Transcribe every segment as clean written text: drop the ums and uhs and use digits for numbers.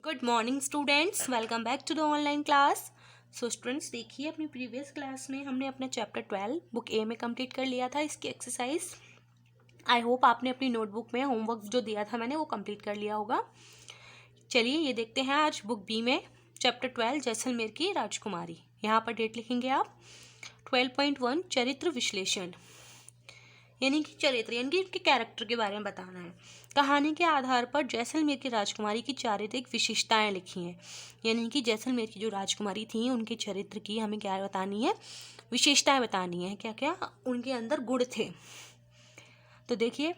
Good morning students, welcome back to the online class. So students, देखिए अपनी previous class में हमने अपना चैप्टर 12 बुक ए में कंप्लीट कर लिया था। इसकी एक्सरसाइज आई होप आपने अपनी नोटबुक में होमवर्क जो दिया था मैंने वो कंप्लीट कर लिया होगा। चलिए ये देखते हैं आज बुक बी में चैप्टर 12 जैसलमेर की राजकुमारी। यहाँ पर डेट लिखेंगे आप 12.1 चरित्र विश्लेषण, यानी कि चरित्र यानी कि इनके कैरेक्टर के बारे में बताना है। कहानी के आधार पर जैसलमेर की राजकुमारी की चारित्रिक विशेषताएं लिखी हैं, यानी कि जैसलमेर की जो राजकुमारी थी उनके चरित्र की हमें क्या बतानी है, विशेषताएं बतानी है, क्या क्या उनके अंदर गुण थे। तो देखिए,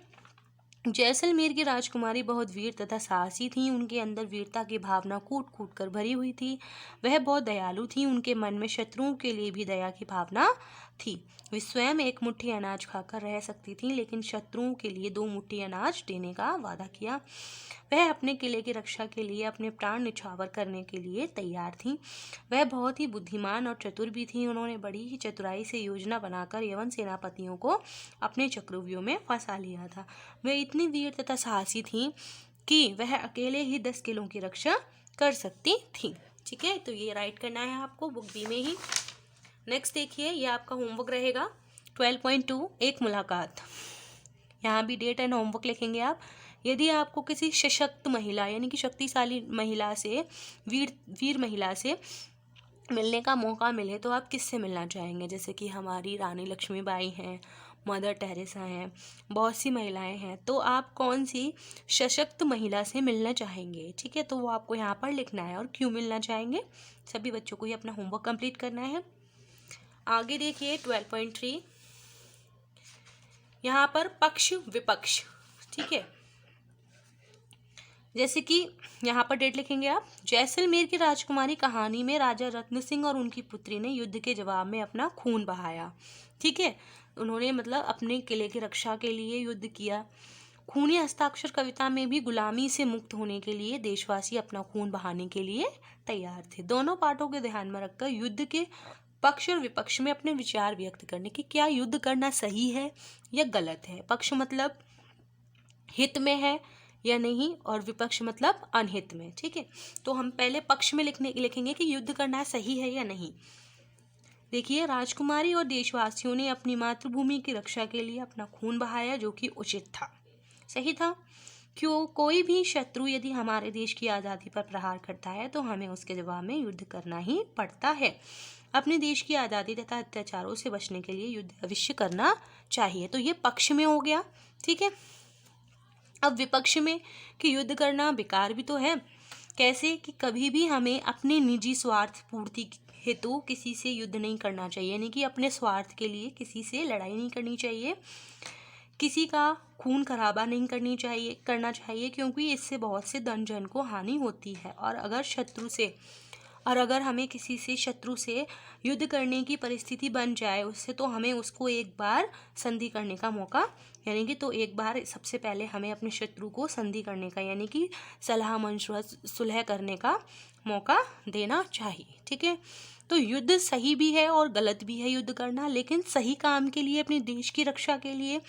जैसलमेर की राजकुमारी बहुत वीर तथा साहसी थी। उनके अंदर वीरता की भावना कूट कूट कर भरी हुई थी। वह बहुत दयालु थी। उनके मन में शत्रुओं के लिए भी दया की भावना थी। वे स्वयं एक मुट्ठी अनाज खाकर रह सकती थी, लेकिन शत्रुओं के लिए 2 मुट्ठी अनाज देने का वादा किया। वह अपने किले की रक्षा के लिए अपने प्राण निछावर करने के लिए तैयार थी। वह बहुत ही बुद्धिमान और चतुर भी थी। उन्होंने बड़ी ही चतुराई से योजना बनाकर यवन सेनापतियों को अपने चक्रव्यूह में फंसा लिया था। वह इतनी वीर तथा साहसी थी कि वह अकेले ही 10 किलों की रक्षा कर सकती थी। ठीक है, तो ये राइट करना है आपको बुक बी में ही। नेक्स्ट देखिए, ये आपका होमवर्क रहेगा 12.2 एक मुलाकात। यहाँ भी डेट एंड होमवर्क लिखेंगे आप। यदि आपको किसी सशक्त महिला यानी कि शक्तिशाली महिला से, वीर महिला से मिलने का मौका मिले तो आप किससे मिलना चाहेंगे? जैसे कि हमारी रानी लक्ष्मीबाई हैं, मदर टेरेसा हैं, बहुत सी महिलाएं हैं, तो आप कौन सी सशक्त महिला से मिलना चाहेंगे? ठीक है, तो वो आपको यहाँ पर लिखना है और क्यों मिलना चाहेंगे। सभी बच्चों को ही अपना होमवर्क कंप्लीट करना है। आगे देखिए 12.3, यहाँ पर पक्ष विपक्ष। ठीक है, जैसे कि यहाँ पर डेट लिखेंगे आप। जैसलमेर की राजकुमारी कहानी में राजा रत्न सिंह और उनकी पुत्री ने युद्ध के जवाब में अपना खून बहाया। ठीक है, उन्होंने मतलब अपने किले की रक्षा के लिए युद्ध किया। खूनी हस्ताक्षर कविता में भी गुलामी से मुक्त होने के लिए देशवासी अपना खून बहाने के लिए तैयार थे। दोनों पार्टों के ध्यान में रखकर युद्ध के पक्ष और विपक्ष में अपने विचार व्यक्त करने की, क्या युद्ध करना सही है या गलत है। पक्ष मतलब हित में है या नहीं, और विपक्ष मतलब अनहित में। ठीक है, तो हम पहले पक्ष में लिखेंगे कि युद्ध करना सही है या नहीं। देखिए, राजकुमारी और देशवासियों ने अपनी मातृभूमि की रक्षा के लिए अपना खून बहाया, जो कि उचित था, सही था। क्यों, कोई भी शत्रु यदि हमारे देश की आज़ादी पर प्रहार करता है तो हमें उसके जवाब में युद्ध करना ही पड़ता है। अपने देश की आज़ादी तथा अत्याचारों से बचने के लिए युद्ध अवश्य करना चाहिए। तो ये पक्ष में हो गया। ठीक है, अब विपक्ष में कि युद्ध करना बेकार भी तो है। कैसे कि कभी भी हमें अपने निजी स्वार्थ पूर्ति हेतु किसी से युद्ध नहीं करना चाहिए, यानी कि अपने स्वार्थ के लिए किसी से लड़ाई नहीं करनी चाहिए, किसी का खून खराबा नहीं करना चाहिए, क्योंकि इससे बहुत से धन जन को हानि होती है। और अगर हमें किसी से शत्रु से युद्ध करने की परिस्थिति बन जाए उससे, तो हमें उसको एक बार संधि करने का मौका, यानी कि तो एक बार सबसे पहले हमें अपने शत्रु को संधि करने का, यानी कि सलाह मशवरा सुलह करने का मौका देना चाहिए। ठीक है, तो युद्ध सही भी है और गलत भी है युद्ध करना, लेकिन सही काम के लिए, अपने देश की रक्षा के लिए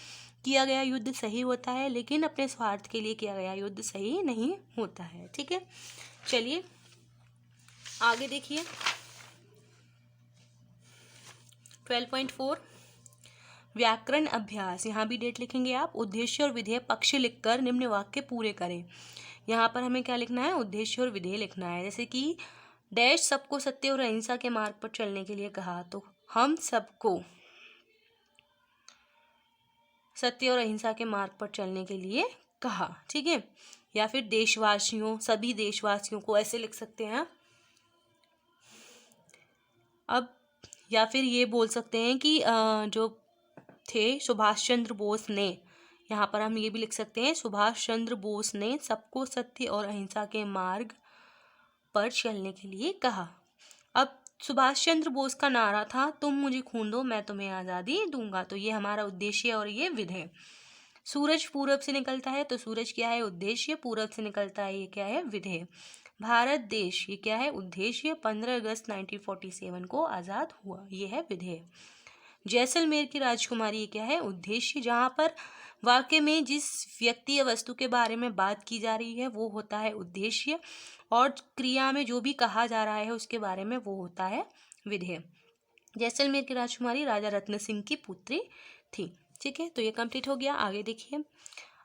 किया गया युद्ध सही होता है, लेकिन अपने स्वार्थ के लिए किया गया युद्ध सही नहीं होता है। ठीक है, चलिए आगे देखिए 12.4 व्याकरण अभ्यास। यहाँ भी डेट लिखेंगे आप। उद्देश्य और विधेय पक्ष लिखकर निम्न वाक्य पूरे करें। यहाँ पर हमें क्या लिखना है, उद्देश्य और विधेय लिखना है। जैसे कि डैश सबको सत्य और अहिंसा के मार्ग पर चलने के लिए कहा, तो हम सबको सत्य और अहिंसा के मार्ग पर चलने के लिए कहा। ठीक है, या फिर देशवासियों, सभी देशवासियों को, ऐसे लिख सकते हैं। अब या फिर ये बोल सकते हैं कि जो थे सुभाष चंद्र बोस ने, यहाँ पर हम ये भी लिख सकते हैं, सुभाष चंद्र बोस ने सबको सत्य और अहिंसा के मार्ग पर चलने के लिए कहा। अब सुभाष चंद्र बोस का नारा था, तुम मुझे खून दो मैं तुम्हें आज़ादी दूंगा, तो ये हमारा उद्देश्य और ये विधेय। सूरज पूरब से निकलता है, तो सूरज क्या है, उद्देश्य। पूरब से निकलता है, ये क्या है, विधेय। भारत देश, ये क्या है, उद्देश्य। 15 अगस्त 1947 को आज़ाद हुआ, ये है विधेय। जैसलमेर की राजकुमारी, ये क्या है, उद्देश्य। जहाँ पर वाक्य में जिस व्यक्ति या वस्तु के बारे में बात की जा रही है वो होता है उद्देश्य, और क्रिया में जो भी कहा जा रहा है उसके बारे में वो होता है विधेय। जैसलमेर की राजकुमारी राजा रत्न सिंह की पुत्री थी। ठीक है, तो ये कंप्लीट हो गया। आगे देखिए,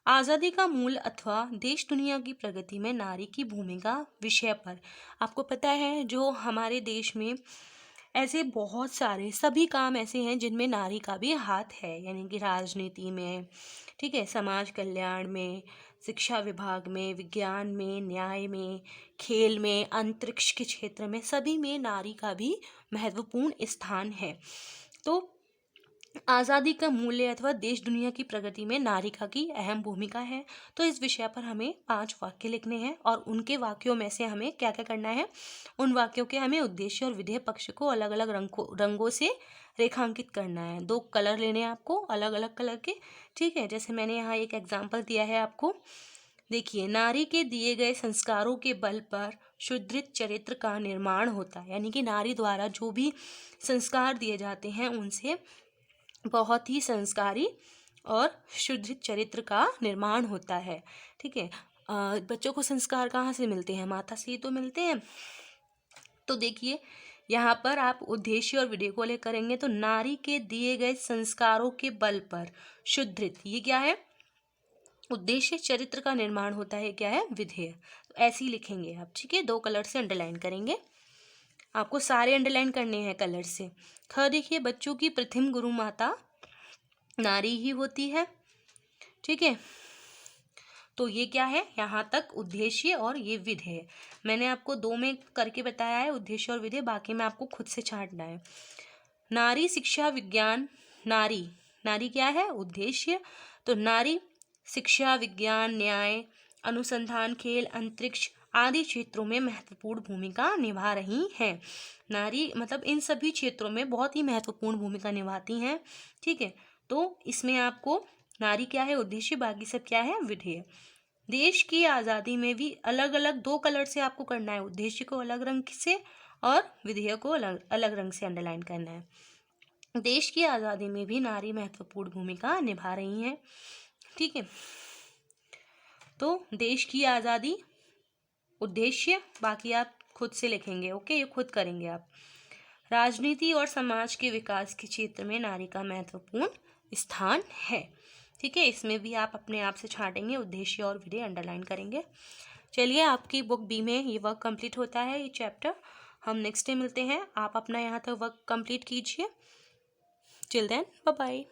आज़ादी का मूल अथवा देश दुनिया की प्रगति में नारी की भूमिका विषय पर आपको पता है जो हमारे देश में ऐसे बहुत सारे सभी काम ऐसे हैं जिनमें नारी का भी हाथ है, यानी कि राजनीति में, ठीक है, समाज कल्याण में, शिक्षा विभाग में, विज्ञान में, न्याय में, खेल में, अंतरिक्ष के क्षेत्र में, सभी में नारी का भी महत्वपूर्ण स्थान है। तो आज़ादी का मूल्य अथवा देश दुनिया की प्रगति में नारिका की अहम भूमिका है। तो इस विषय पर हमें 5 वाक्य लिखने हैं और उनके वाक्यों में से हमें क्या क्या करना है, उन वाक्यों के हमें उद्देश्य और विधेय पक्ष को अलग अलग रंगों से रेखांकित करना है। 2 कलर लेने हैं आपको, अलग अलग कलर के। ठीक है, जैसे मैंने यहाँ एक एग्जाम्पल दिया है आपको, देखिए, नारी के दिए गए संस्कारों के बल पर सुदृढ़ चरित्र का निर्माण होता है, यानी कि नारी द्वारा जो भी संस्कार दिए जाते हैं उनसे बहुत ही संस्कारी और शुद्ध चरित्र का निर्माण होता है। ठीक है, बच्चों को संस्कार कहाँ से मिलते हैं, माता से ही तो मिलते हैं। तो देखिए, यहाँ पर आप उद्देश्य और विधेय को लेकर करेंगे तो नारी के दिए गए संस्कारों के बल पर सुदृढ़, ये क्या है, उद्देश्य, चरित्र का निर्माण होता है, क्या है, विधेय। तो ऐसे ही लिखेंगे आप। ठीक है, 2 कलर से अंडरलाइन करेंगे, आपको सारे अंडरलाइन करने हैं कलर से। देखिए, बच्चों की प्रथम गुरु माता नारी ही होती है। ठीक है, तो ये क्या है, यहाँ तक उद्देश्य और ये विधेय। मैंने आपको 2 में करके बताया है उद्देश्य और विधेय, बाकी में आपको खुद से छांटना है। नारी शिक्षा विज्ञान, नारी क्या है, उद्देश्य। तो नारी शिक्षा विज्ञान न्याय अनुसंधान खेल अंतरिक्ष आदि क्षेत्रों में महत्वपूर्ण भूमिका निभा रही हैं। नारी मतलब इन सभी क्षेत्रों में बहुत ही महत्वपूर्ण भूमिका निभाती हैं। ठीक है, तो इसमें आपको नारी क्या है, उद्देश्य, बाकी सब क्या है, विधेय। देश की आज़ादी में भी अलग अलग 2 कलर से आपको करना है, उद्देश्य को अलग रंग से और विधेय को अलग अलग रंग से अंडरलाइन करना है। देश की आज़ादी में भी नारी महत्वपूर्ण भूमिका निभा रही हैं। ठीक है, तो देश की आज़ादी, उद्देश्य, बाकी आप खुद से लिखेंगे। ओके, ये खुद करेंगे आप। राजनीति और समाज के विकास के क्षेत्र में नारी का महत्वपूर्ण स्थान है। ठीक है, इसमें भी आप अपने आप से छांटेंगे, उद्देश्य और विधेय अंडरलाइन करेंगे। चलिए, आपकी बुक बी में ये वर्क कंप्लीट होता है, ये चैप्टर। हम नेक्स्ट डे मिलते हैं। आप अपना यहाँ तक वर्क कंप्लीट कीजिए। Till then, bye bye.